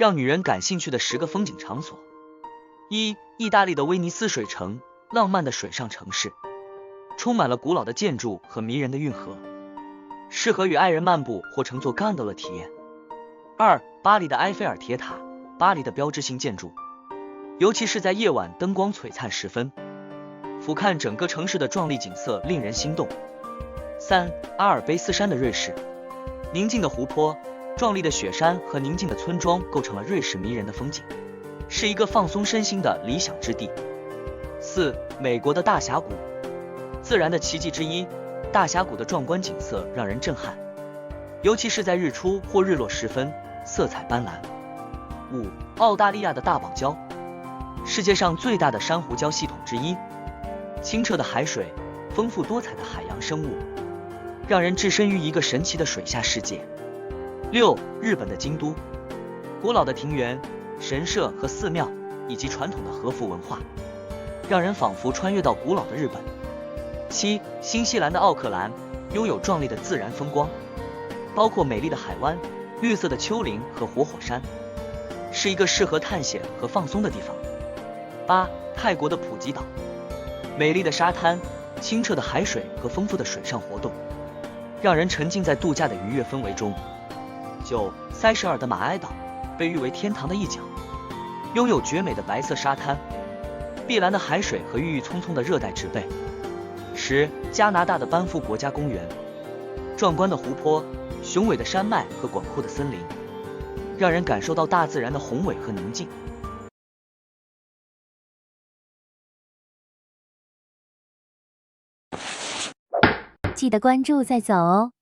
让女人感兴趣的10个风景场所。1. 意大利的威尼斯水城，浪漫的水上城市，充满了古老的建筑和迷人的运河，适合与爱人漫步或乘坐gondola体验。2. 巴黎的埃菲尔铁塔，巴黎的标志性建筑，尤其是在夜晚灯光璀璨时分，俯瞰整个城市的壮丽景色令人心动。3. 阿尔卑斯山的瑞士，宁静的湖泊，壮丽的雪山和宁静的村庄构成了瑞士迷人的风景，是一个放松身心的理想之地。4. 美国的大峡谷，自然的奇迹之一，大峡谷的壮观景色让人震撼，尤其是在日出或日落时分，色彩斑斓。5. 澳大利亚的大堡礁，世界上最大的珊瑚礁系统之一，清澈的海水，丰富多彩的海洋生物，让人置身于一个神奇的水下世界。6. 日本的京都，古老的庭园、神社和寺庙，以及传统的和服文化，让人仿佛穿越到古老的日本。7. 新西兰的奥克兰，拥有壮丽的自然风光，包括美丽的海湾、绿色的丘陵和活火山，是一个适合探险和放松的地方。8. 泰国的普吉岛，美丽的沙滩、清澈的海水和丰富的水上活动，让人沉浸在度假的愉悦氛围中。9. 塞舌尔的马埃岛，被誉为天堂的一角，拥有绝美的白色沙滩、碧蓝的海水和郁郁葱葱的热带植被。10. 加拿大的班夫国家公园，壮观的湖泊、雄伟的山脉和广阔的森林，让人感受到大自然的宏伟和宁静。记得关注再走哦。